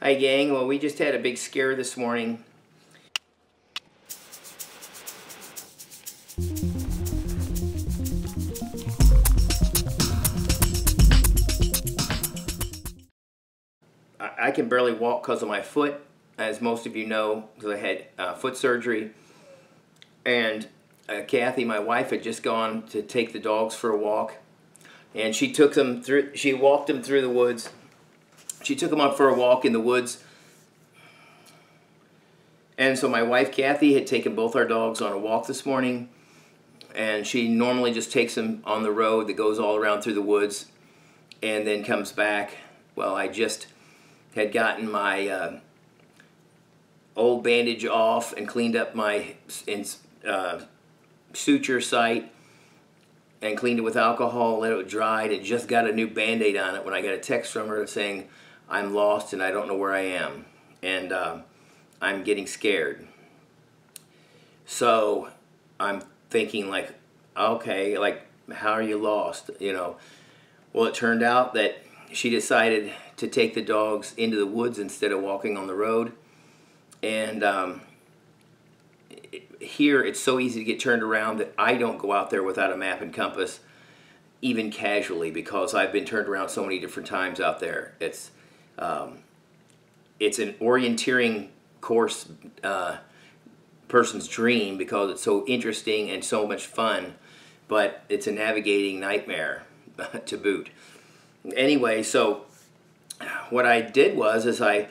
Hi gang, well we just had a big scare this morning. I can barely walk because of my foot, as most of you know, because I had foot surgery. And Kathy, my wife, had just gone to take the dogs for a walk, and she walked them through the woods. She took them up for a walk in the woods. And so my wife, Kathy, had taken both our dogs on a walk this morning, and she normally just takes them on the road that goes all around through the woods and then comes back. Well, I just had gotten my old bandage off and cleaned up my suture site and cleaned it with alcohol, let it dry, and just got a new Band-Aid on it when I got a text from her saying, I'm lost and I don't know where I am. And I'm getting scared. So I'm thinking like, okay, like how are you lost? You know, well it turned out that she decided to take the dogs into the woods instead of walking on the road. And here it's so easy to get turned around that I don't go out there without a map and compass, even casually, because I've been turned around so many different times out there. It's an orienteering course person's dream because it's so interesting and so much fun, but it's a navigating nightmare to boot. Anyway, so what I did was I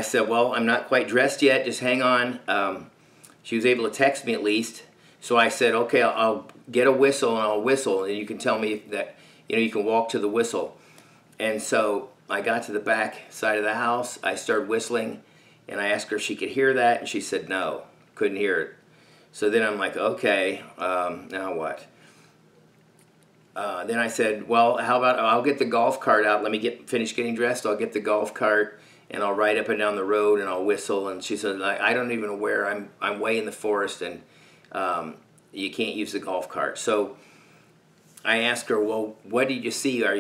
said, well, I'm not quite dressed yet, just hang on. She was able to text me at least, so I said, okay, I'll get a whistle and I'll whistle, and you can tell me that, you know, you can walk to the whistle. And so I got to the back side of the house, I started whistling, and I asked her if she could hear that, and she said no, couldn't hear it. So then I'm like, okay, now what? Then I said, well, how about I'll get the golf cart out, let me finish getting dressed, I'll get the golf cart, and I'll ride up and down the road, and I'll whistle. And she said, I don't even know where, I'm way in the forest, and you can't use the golf cart. So I asked her, well, what did you see? Are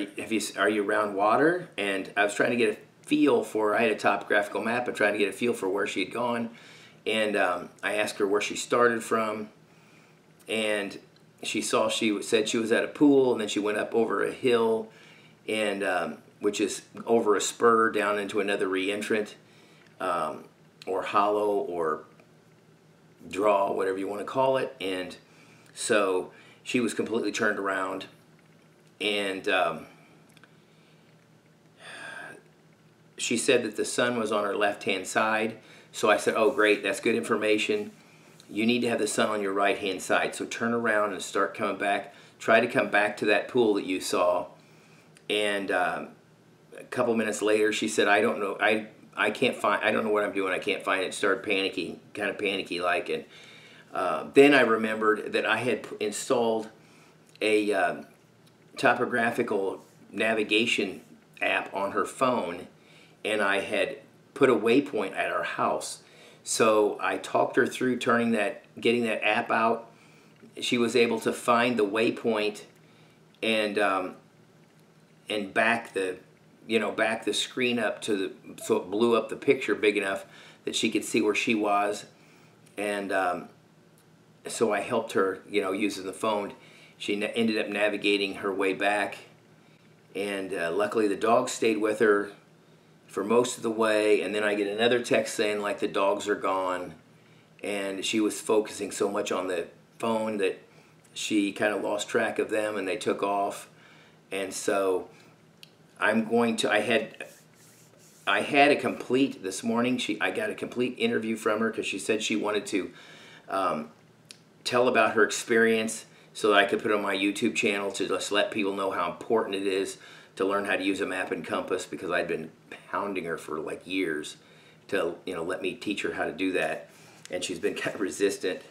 you around water? And I was trying to get a feel for, I had a topographical map, but trying to get a feel for where she had gone. And I asked her where she started from, and she said she was at a pool, and then she went up over a hill, and which is over a spur down into another reentrant, or hollow, or draw, whatever you want to call it. And so she was completely turned around, and she said that the sun was on her left-hand side. So I said, oh great, that's good information. You need to have the sun on your right-hand side. So turn around and start coming back. Try to come back to that pool that you saw. And a couple minutes later, she said, I don't know, I don't know what I'm doing. I can't find it. Started panicking, kind of panicky-like. And then I remembered that I had installed a topographical navigation app on her phone, and I had put a waypoint at our house. So I talked her through getting that app out. She was able to find the waypoint and back the screen up so it blew up the picture big enough that she could see where she was. And so I helped her, using the phone. She ended up navigating her way back, and luckily the dog stayed with her for most of the way. And then I get another text saying like the dogs are gone, and she was focusing so much on the phone that she kind of lost track of them, and they took off. And so I had a complete this morning. I got a complete interview from her because she said she wanted to tell about her experience so that I could put it on my YouTube channel to just let people know how important it is to learn how to use a map and compass, because I'd been hounding her for like years to let me teach her how to do that, and she's been kind of resistant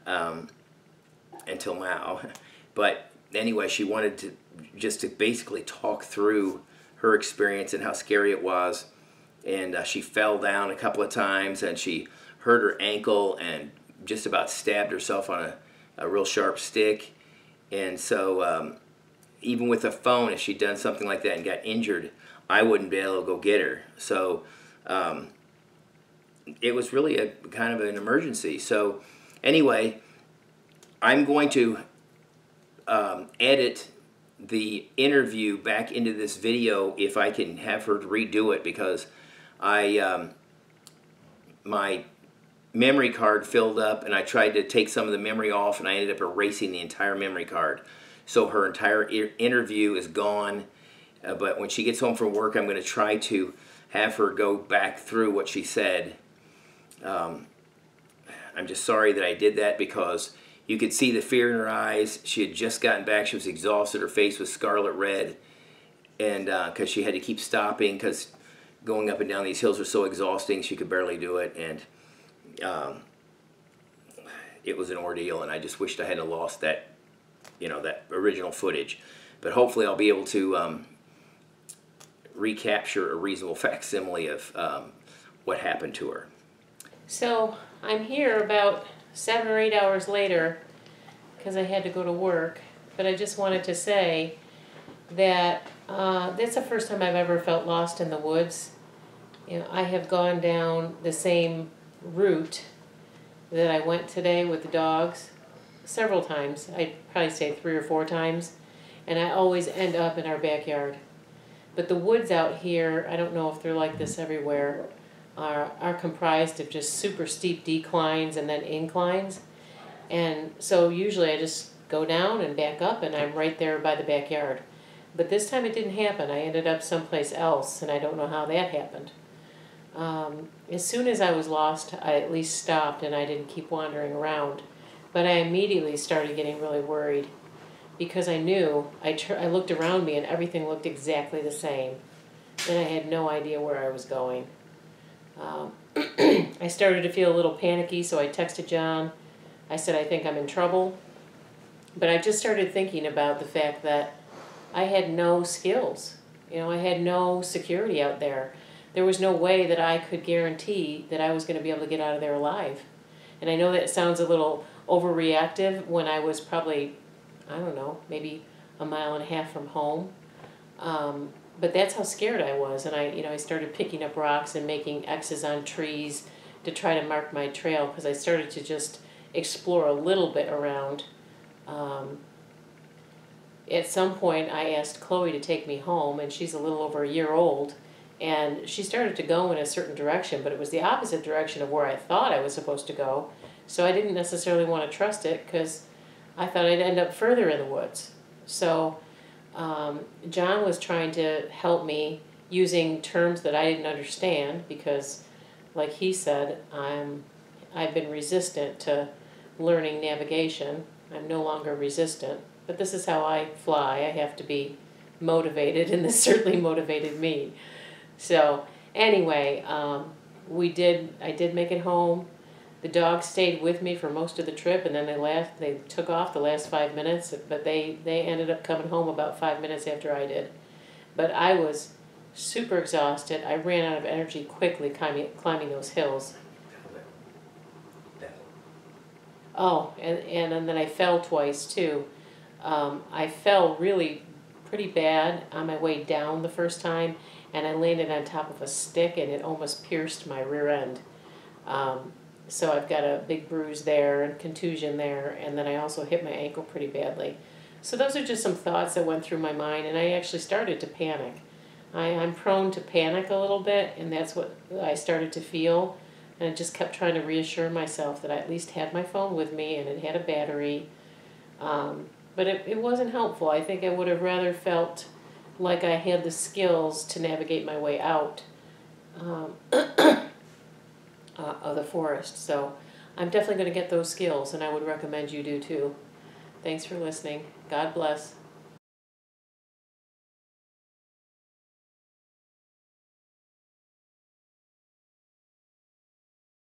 until now. But anyway, she wanted to basically talk through her experience and how scary it was. And she fell down a couple of times, and she hurt her ankle and just about stabbed herself on a real sharp stick. And so even with a phone, if she'd done something like that and got injured, I wouldn't be able to go get her. So it was really a kind of an emergency. So anyway, I'm going to edit the interview back into this video if I can have her redo it, because my memory card filled up and I tried to take some of the memory off and I ended up erasing the entire memory card. So her entire interview is gone. But when she gets home from work, I'm going to try to have her go back through what she said. I'm just sorry that I did that, because you could see the fear in her eyes. She had just gotten back. She was exhausted. Her face was scarlet red. And because she had to keep stopping, because going up and down these hills was so exhausting, she could barely do it. And it was an ordeal. And I just wished I hadn't lost that, that original footage. But hopefully I'll be able to recapture a reasonable facsimile of what happened to her. So I'm here about 7 or 8 hours later because I had to go to work, but I just wanted to say that that's the first time I've ever felt lost in the woods. I have gone down the same route that I went today with the dogs several times. I'd probably say 3 or 4 times, and I always end up in our backyard. But the woods out here, I don't know if they're like this everywhere, are comprised of just super steep declines and then inclines. And so usually I just go down and back up and I'm right there by the backyard. But this time it didn't happen. I ended up someplace else and I don't know how that happened. As soon as I was lost, I at least stopped and I didn't keep wandering around. But I immediately started getting really worried, because I knew, I looked around me and everything looked exactly the same. And I had no idea where I was going. I started to feel a little panicky, so I texted John. I said, I think I'm in trouble. But I just started thinking about the fact that I had no skills. I had no security out there. There was no way that I could guarantee that I was going to be able to get out of there alive. And I know that sounds a little overreactive when I was probably, I don't know, maybe a mile and a half from home. But that's how scared I was. And I started picking up rocks and making X's on trees to try to mark my trail, because I started to just explore a little bit around. At some point, I asked Chloe to take me home, and she's a little over a year old. And she started to go in a certain direction, but it was the opposite direction of where I thought I was supposed to go. So I didn't necessarily want to trust it, because I thought I'd end up further in the woods. So John was trying to help me using terms that I didn't understand, because, like he said, I've been resistant to learning navigation. I'm no longer resistant, but this is how I fly. I have to be motivated, and this certainly motivated me. So anyway, I did make it home. The dogs stayed with me for most of the trip, and then they took off the last 5 minutes, but they ended up coming home about 5 minutes after I did. But I was super exhausted. I ran out of energy quickly climbing those hills. Oh, and then I fell twice too. I fell really pretty bad on my way down the first time, and I landed on top of a stick and it almost pierced my rear end. So I've got a big bruise there and contusion there, and then I also hit my ankle pretty badly. So those are just some thoughts that went through my mind, and I actually started to panic. I'm prone to panic a little bit, and that's what I started to feel. And I just kept trying to reassure myself that I at least had my phone with me and it had a battery. But it wasn't helpful. I think I would have rather felt like I had the skills to navigate my way out of the forest. So I'm definitely going to get those skills, and I would recommend you do too. Thanks for listening. God bless.